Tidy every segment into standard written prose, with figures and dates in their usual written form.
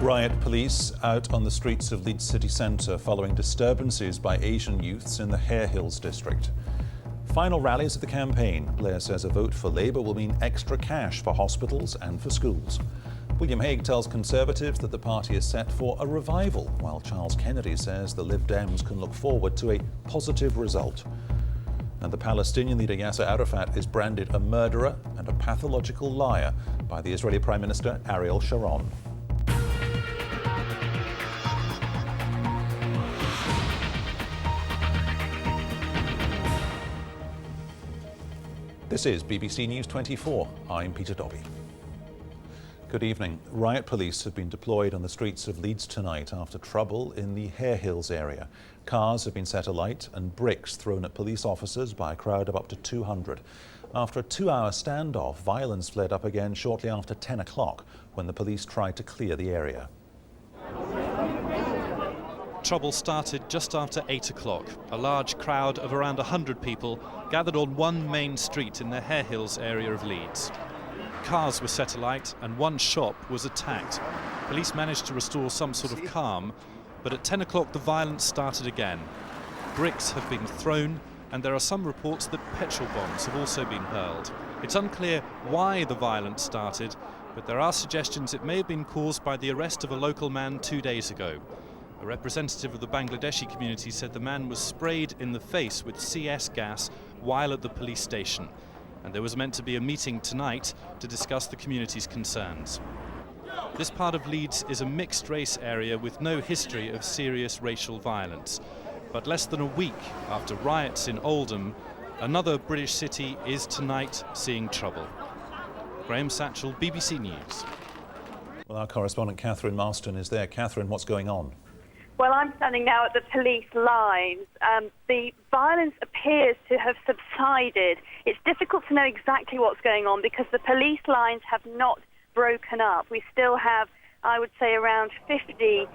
Riot police out on the streets of Leeds city centre following disturbances by Asian youths in the Harehills district. Final rallies of the campaign. Blair says a vote for Labour will mean extra cash for hospitals and for schools. William Hague tells Conservatives that the party is set for a revival, while Charles Kennedy says the Lib Dems can look forward to a positive result. And the Palestinian leader Yasser Arafat is branded a murderer and a pathological liar by the Israeli Prime Minister Ariel Sharon. This is BBC News 24. I'm Peter Dobbie. Good evening. Riot police have been deployed on the streets of Leeds tonight after trouble in the Harehills area. Cars have been set alight and bricks thrown at police officers by a crowd of up to 200. After a 2-hour standoff, violence flared up again shortly after 10 o'clock when the police tried to clear the area. Trouble started just after 8 o'clock. A large crowd of around 100 people gathered on one main street in the Harehills area of Leeds. Cars were set alight and one shop was attacked. Police managed to restore some sort of calm, but at 10 o'clock the violence started again. Bricks have been thrown and there are some reports that petrol bombs have also been hurled. It's unclear why the violence started, but there are suggestions it may have been caused by the arrest of a local man 2 days ago. A representative of the Bangladeshi community said the man was sprayed in the face with CS gas while at the police station. And there was meant to be a meeting tonight to discuss the community's concerns. This part of Leeds is a mixed-race area with no history of serious racial violence. But less than a week after riots in Oldham, another British city is tonight seeing trouble. Graham Satchell, BBC News. Well, our correspondent Catherine Marston is there. Catherine, what's going on? Well, I'm standing now at the police lines. The violence appears to have subsided. It's difficult to know exactly what's going on because the police lines have not broken up. We still have, I would say, around 50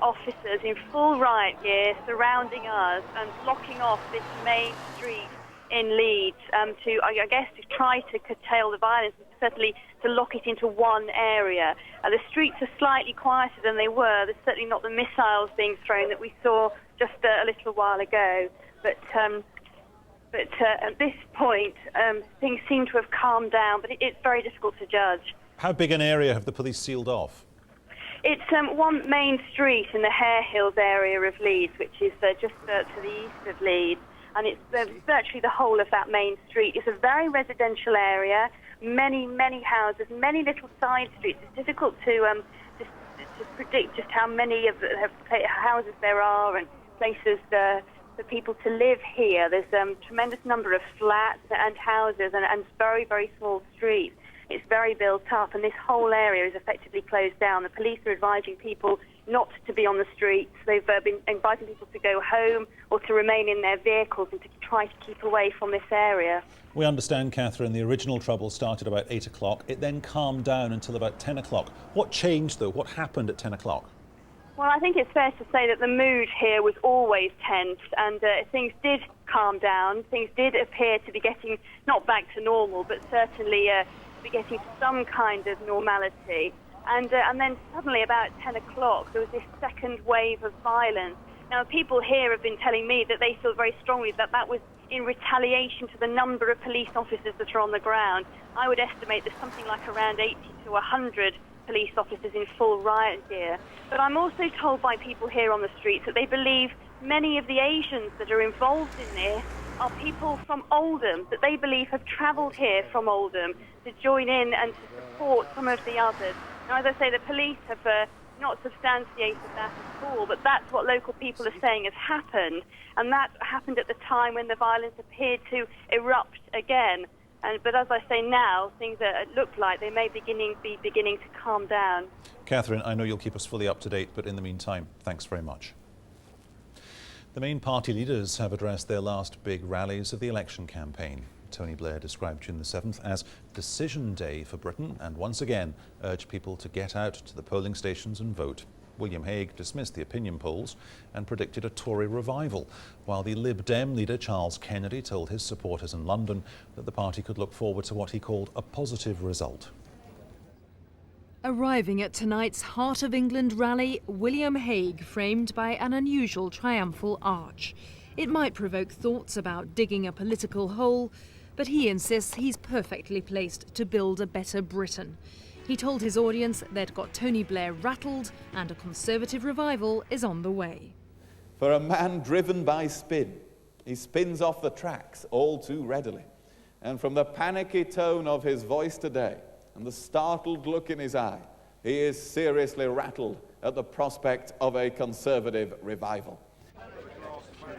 officers in full riot gear surrounding us and blocking off this main street in Leeds to, I guess, to try to curtail the violence, and certainly to lock it into one area. The streets are slightly quieter than they were. There's certainly not the missiles being thrown that we saw just a little while ago. But at this point, things seem to have calmed down, but it's very difficult to judge. How big an area have the police sealed off? It's one main street in the Harehills area of Leeds, which is just to the east of Leeds. And it's virtually the whole of that main street. It's a very residential area, many houses, many little side streets. It's difficult to predict just how many of the houses there are and places for people to live here. There's a tremendous number of flats and houses and very, very small streets. It's very built up, and this whole area is effectively closed down. The police are advising people not to be on the streets. They've been inviting people to go home or to remain in their vehicles and to try to keep away from this area. We understand, Catherine, the original trouble started about 8 o'clock. It then calmed down until about 10 o'clock. What changed, though? What happened at 10 o'clock? Well, I think it's fair to say that the mood here was always tense, and things did calm down. Things did appear to be getting, not back to normal, but certainly be getting some kind of normality. And then suddenly about 10 o'clock there was this second wave of violence. Now people here have been telling me that they feel very strongly that that was in retaliation to the number of police officers that are on the ground. I would estimate there's something like around 80 to 100 police officers in full riot gear. But I'm also told by people here on the streets that they believe many of the Asians that are involved in this are people from Oldham, that they believe have travelled here from Oldham to join in and to support some of the others. Now, as I say, the police have not substantiated that at all, but that's what local people are saying has happened, and that happened at the time when the violence appeared to erupt again. But as I say now, things look like they may be beginning to calm down. Catherine, I know you'll keep us fully up to date, but in the meantime, thanks very much. The main party leaders have addressed their last big rallies of the election campaign. Tony Blair described June the 7th as decision day for Britain and once again urged people to get out to the polling stations and vote. William Hague dismissed the opinion polls and predicted a Tory revival, while the Lib Dem leader Charles Kennedy told his supporters in London that the party could look forward to what he called a positive result. Arriving at tonight's Heart of England rally, William Hague framed by an unusual triumphal arch. It might provoke thoughts about digging a political hole, but he insists he's perfectly placed to build a better Britain. He told his audience they'd got Tony Blair rattled and a Conservative revival is on the way. For a man driven by spin, he spins off the tracks all too readily. And from the panicky tone of his voice today and the startled look in his eye, he is seriously rattled at the prospect of a Conservative revival.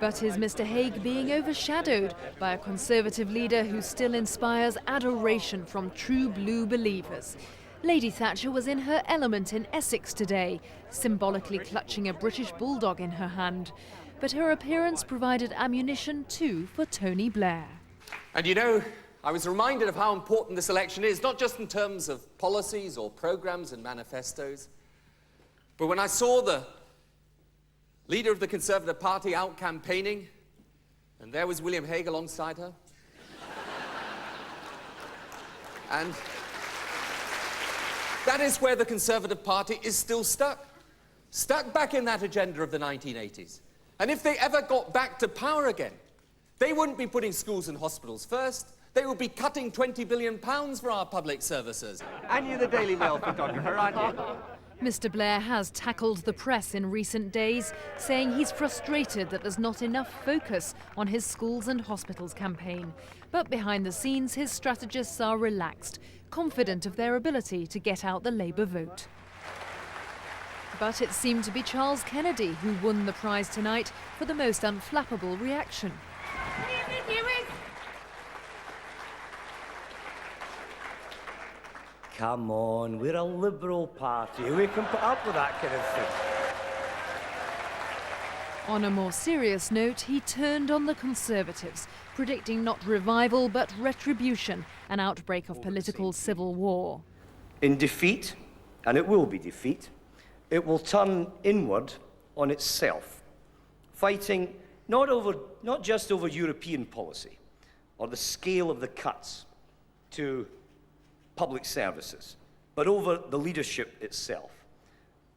But is Mr Hague being overshadowed by a Conservative leader who still inspires adoration from true blue believers? Lady Thatcher was in her element in Essex today, symbolically clutching a British bulldog in her hand. But her appearance provided ammunition too for Tony Blair. And you know, I was reminded of how important this election is, not just in terms of policies or programmes and manifestos, but when I saw the leader of the Conservative Party out campaigning, and there was William Hague alongside her. And that is where the Conservative Party is still stuck back in that agenda of the 1980s. And if they ever got back to power again, they wouldn't be putting schools and hospitals first. They would be cutting £20 billion for our public services. And you're the Daily Mail photographer, aren't you? Mr Blair has tackled the press in recent days, saying he's frustrated that there's not enough focus on his schools and hospitals campaign. But behind the scenes, his strategists are relaxed, confident of their ability to get out the Labour vote. But it seemed to be Charles Kennedy who won the prize tonight for the most unflappable reaction. Come on, we're a Liberal party. We can put up with that kind of thing. On a more serious note, he turned on the Conservatives, predicting not revival but retribution, an outbreak of political civil war. In defeat, and it will be defeat, it will turn inward on itself, fighting not just over European policy or the scale of the cuts to public services, but over the leadership itself.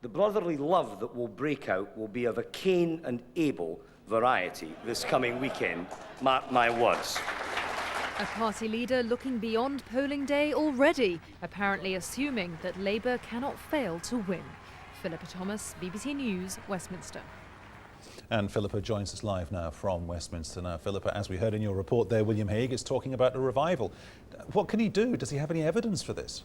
The brotherly love that will break out will be of a Cain and Abel variety this coming weekend, mark my words. A party leader looking beyond polling day already, apparently assuming that Labour cannot fail to win. Philippa Thomas, BBC News, Westminster. And Philippa joins us live now from Westminster. Now, Philippa, as we heard in your report there, William Hague is talking about a revival. What can he do? Does he have any evidence for this?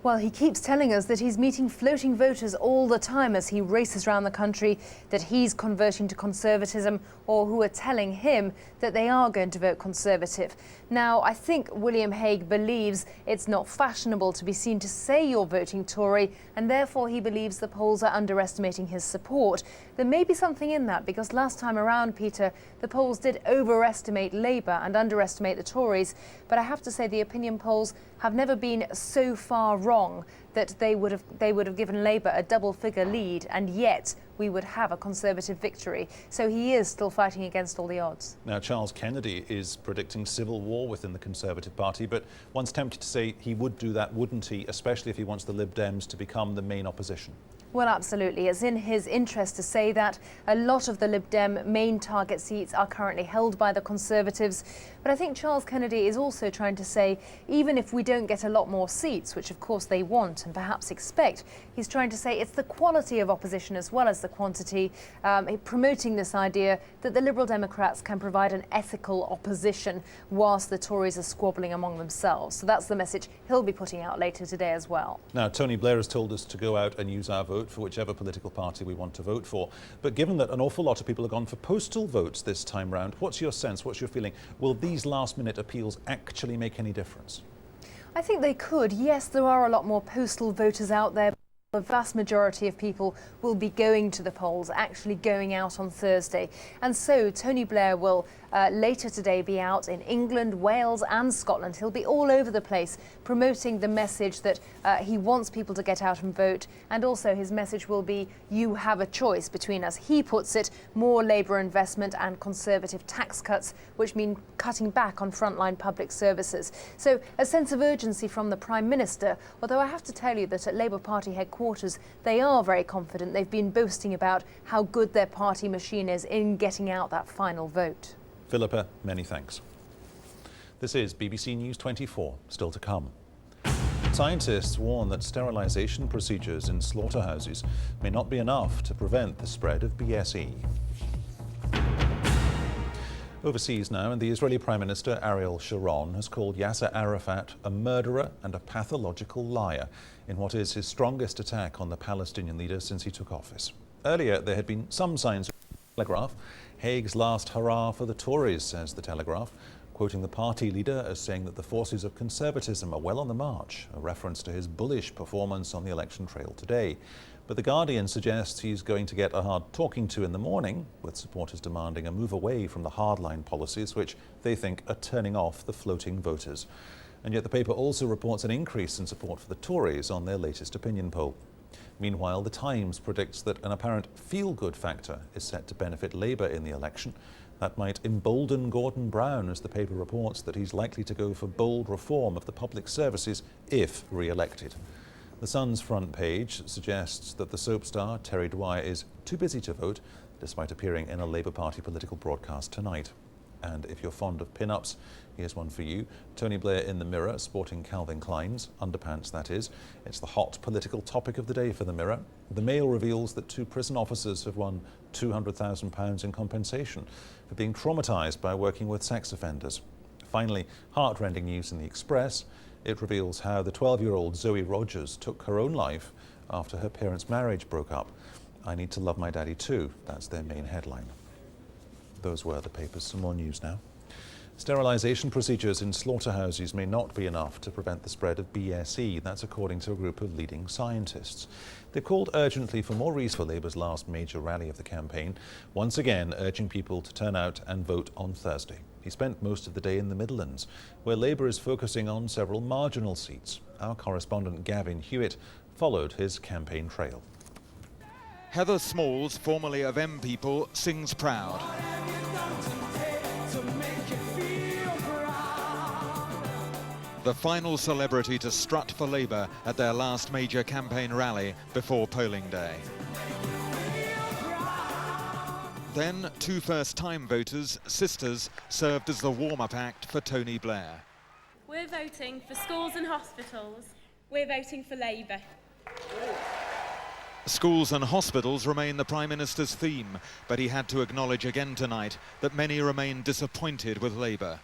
Well, he keeps telling us that he's meeting floating voters all the time as he races around the country, that he's converting to conservatism, or who are telling him that they are going to vote Conservative. Now, I think William Hague believes it's not fashionable to be seen to say you're voting Tory, and therefore he believes the polls are underestimating his support. There may be something in that, because last time around, Peter, the polls did overestimate Labour and underestimate the Tories, but I have to say the opinion polls have never been so far wrong that they would have given Labour a double-figure lead, and yet we would have a Conservative victory. So he is still fighting against all the odds. Now, Charles Kennedy is predicting civil war within the Conservative Party, but one's tempted to say he would do that, wouldn't he, especially if he wants the Lib Dems to become the main opposition? Well, absolutely. It's in his interest to say that. A lot of the Lib Dem main target seats are currently held by the Conservatives. But I think Charles Kennedy is also trying to say, even if we don't get a lot more seats, which of course they want and perhaps expect, he's trying to say it's the quality of opposition as well as the quantity, promoting this idea that the Liberal Democrats can provide an ethical opposition whilst the Tories are squabbling among themselves. So that's the message he'll be putting out later today as well. Now, Tony Blair has told us to go out and use our vote for whichever political party we want to vote for. But given that an awful lot of people have gone for postal votes this time round, what's your sense, what's your feeling? Will these last-minute appeals actually make any difference? I think they could. Yes, there are a lot more postal voters out there. The vast majority of people will be going to the polls, actually going out on Thursday. And so Tony Blair will later today be out in England, Wales and Scotland. He'll be all over the place promoting the message that he wants people to get out and vote, and also his message will be, you have a choice between, as he puts it, more Labour investment and Conservative tax cuts, which mean cutting back on frontline public services. So a sense of urgency from the Prime Minister, although I have to tell you that at Labour Party headquarters they are very confident. They've been boasting about how good their party machine is in getting out that final vote. Philippa, many thanks. This is BBC News 24, still to come. Scientists warn that sterilisation procedures in slaughterhouses may not be enough to prevent the spread of BSE. Overseas now, and the Israeli Prime Minister Ariel Sharon has called Yasser Arafat a murderer and a pathological liar in what is his strongest attack on the Palestinian leader since he took office. Earlier, there had been some signs of the Telegraph. Hague's last hurrah for the Tories, says the Telegraph, quoting the party leader as saying that the forces of conservatism are well on the march, a reference to his bullish performance on the election trail today. But The Guardian suggests he's going to get a hard talking to in the morning, with supporters demanding a move away from the hardline policies which they think are turning off the floating voters. And yet the paper also reports an increase in support for the Tories on their latest opinion poll. Meanwhile, The Times predicts that an apparent feel-good factor is set to benefit Labour in the election. That might embolden Gordon Brown, as the paper reports that he's likely to go for bold reform of the public services if re-elected. The Sun's front page suggests that the soap star Terry Dwyer is too busy to vote, despite appearing in a Labour Party political broadcast tonight. And if you're fond of pin-ups, here's one for you. Tony Blair in the Mirror, sporting Calvin Klein's, underpants that is. It's the hot political topic of the day for the Mirror. The Mail reveals that 2 prison officers have won £200,000 in compensation for being traumatised by working with sex offenders. Finally, heart-rending news in the Express. It reveals how the 12-year-old Zoe Rogers took her own life after her parents' marriage broke up. I need to love my daddy too. That's their main headline. Those were the papers. Some more news now. Sterilisation procedures in slaughterhouses may not be enough to prevent the spread of BSE. That's according to a group of leading scientists. They've called urgently for more reasons for Labour's last major rally of the campaign, once again urging people to turn out and vote on Thursday. He spent most of the day in the Midlands, where Labour is focusing on several marginal seats. Our correspondent Gavin Hewitt followed his campaign trail. Heather Smalls, formerly of M People, sings proud. The final celebrity to strut for Labour at their last major campaign rally before polling day. Then 2 first-time voters, sisters, served as the warm-up act for Tony Blair. We're voting for schools and hospitals. We're voting for Labour. Schools and hospitals remain the Prime Minister's theme, but he had to acknowledge again tonight that many remain disappointed with Labour.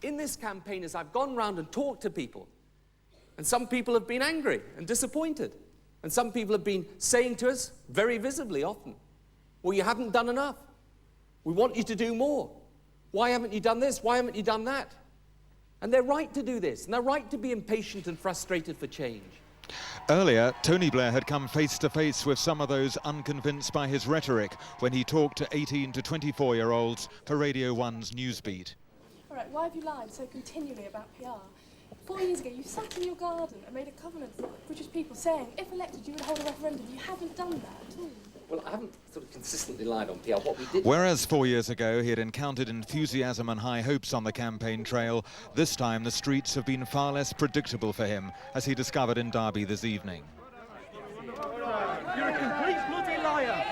In this campaign, as I've gone round and talked to people, and some people have been angry and disappointed, and some people have been saying to us, very visibly often, well, you haven't done enough. We want you to do more. Why haven't you done this? Why haven't you done that? And they're right to do this, and they're right to be impatient and frustrated for change. Earlier, Tony Blair had come face-to-face with some of those unconvinced by his rhetoric when he talked to 18 to 24-year-olds for Radio 1's Newsbeat. All right, why have you lied so continually about PR? 4 years ago, you sat in your garden and made a covenant with British people saying, if elected, you would hold a referendum. You haven't done that at all. Well, I haven't sort of consistently lied on PR. What we did... Whereas 4 years ago he had encountered enthusiasm and high hopes on the campaign trail, this time the streets have been far less predictable for him, as he discovered in Derby this evening. You're a complete bloody liar!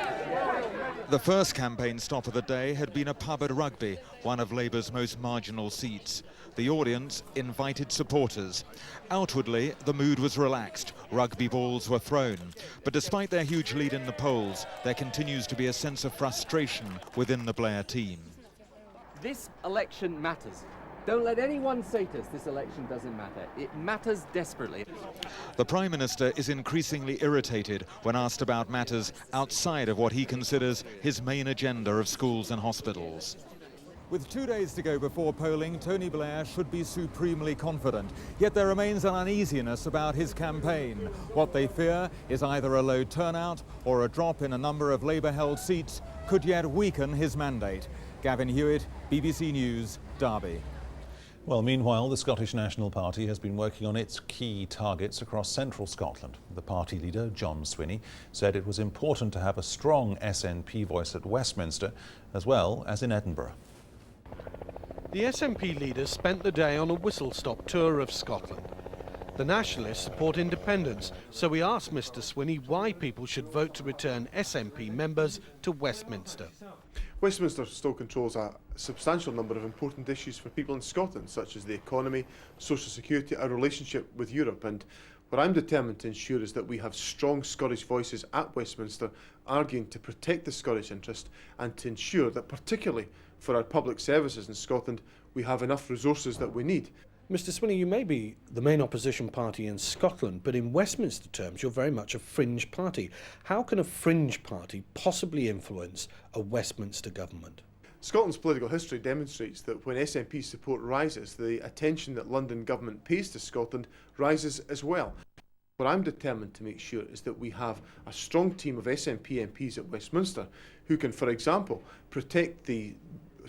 The first campaign stop of the day had been a pub at Rugby, one of Labour's most marginal seats. The audience invited supporters. Outwardly, the mood was relaxed. Rugby balls were thrown. But despite their huge lead in the polls, there continues to be a sense of frustration within the Blair team. This election matters. Don't let anyone say to us this election doesn't matter. It matters desperately. The Prime Minister is increasingly irritated when asked about matters outside of what he considers his main agenda of schools and hospitals. With 2 days to go before polling, Tony Blair should be supremely confident. Yet there remains an uneasiness about his campaign. What they fear is either a low turnout or a drop in a number of Labour-held seats could yet weaken his mandate. Gavin Hewitt, BBC News, Derby. Well, meanwhile, the Scottish National Party has been working on its key targets across central Scotland. The party leader, John Swinney, said it was important to have a strong SNP voice at Westminster, as well as in Edinburgh. The SNP leaders spent the day on a whistle-stop tour of Scotland. The Nationalists support independence, so we asked Mr Swinney why people should vote to return SNP members to Westminster. Westminster still controls a substantial number of important issues for people in Scotland, such as the economy, social security, our relationship with Europe, and what I'm determined to ensure is that we have strong Scottish voices at Westminster arguing to protect the Scottish interest and to ensure that, particularly for our public services in Scotland, we have enough resources that we need. Mr Swinney, you may be the main opposition party in Scotland, but in Westminster terms you're very much a fringe party. How can a fringe party possibly influence a Westminster government? Scotland's political history demonstrates that when SNP support rises, the attention that London government pays to Scotland rises as well. What I'm determined to make sure is that we have a strong team of SNP MPs at Westminster who can, for example, protect the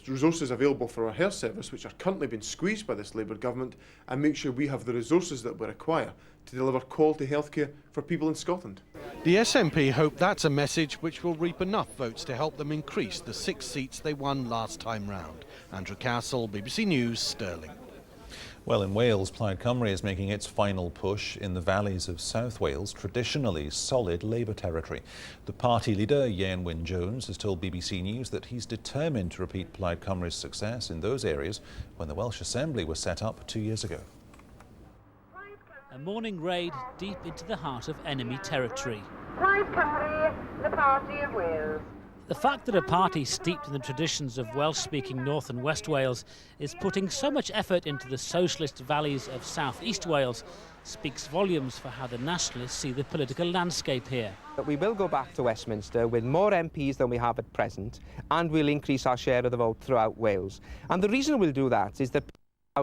resources available for our health service, which are currently being squeezed by this Labour government, and make sure we have the resources that we require to deliver quality healthcare for people in Scotland. The SNP hope that's a message which will reap enough votes to help them increase the 6 seats they won last time round. Andrew Cassell, BBC News, Stirling. Well, in Wales, Plaid Cymru is making its final push in the valleys of South Wales, traditionally solid Labour territory. The party leader, Ieuan Jones, has told BBC News that he's determined to repeat Plaid Cymru's success in those areas when the Welsh Assembly was set up 2 years ago. A morning raid deep into the heart of enemy territory. Plaid Cymru, the party of Wales. The fact that a party steeped in the traditions of Welsh-speaking North and West Wales is putting so much effort into the socialist valleys of South East Wales speaks volumes for how the Nationalists see the political landscape here. We will go back to Westminster with more MPs than we have at present, and we'll increase our share of the vote throughout Wales. And the reason we'll do that is that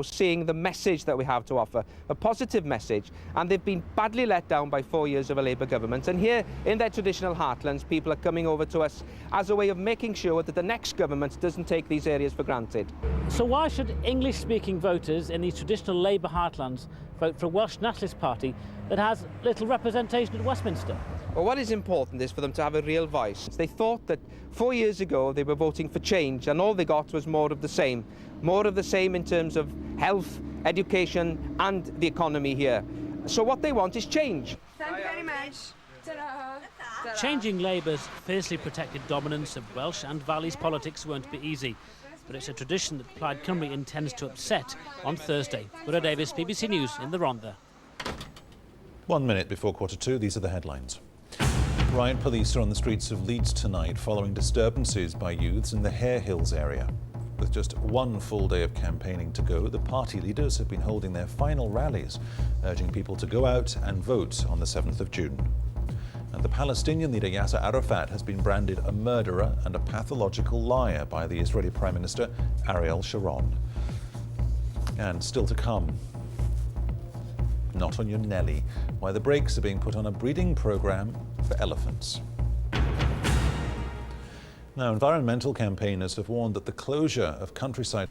seeing the message that we have to offer, a positive message, and they've been badly let down by 4 years of a Labour government, and here in their traditional heartlands people are coming over to us as a way of making sure that the next government doesn't take these areas for granted. So why should English-speaking voters in these traditional Labour heartlands vote for a Welsh Nationalist Party that has little representation at Westminster? Well, what is important is for them to have a real voice. They thought that 4 years ago they were voting for change, and all they got was more of the same. More of the same in terms of health, education and the economy here. So what they want is change. Thank you very much. Changing Labour's fiercely protected dominance of Welsh and Valleys politics won't be easy, but it's a tradition that Plaid Cymru intends to upset on Thursday. Wyre Davies, BBC News in the Rhondda. 1 minute before 2:15, these are the headlines. Riot police are on the streets of Leeds tonight following disturbances by youths in the Hare Hills area. With just one full day of campaigning to go, the party leaders have been holding their final rallies, urging people to go out and vote on the 7th of June. And the Palestinian leader Yasser Arafat has been branded a murderer and a pathological liar by the Israeli Prime Minister Ariel Sharon. And still to come, not on your Nelly, why the brakes are being put on a breeding programme for elephants. Now, environmental campaigners have warned that the closure of countryside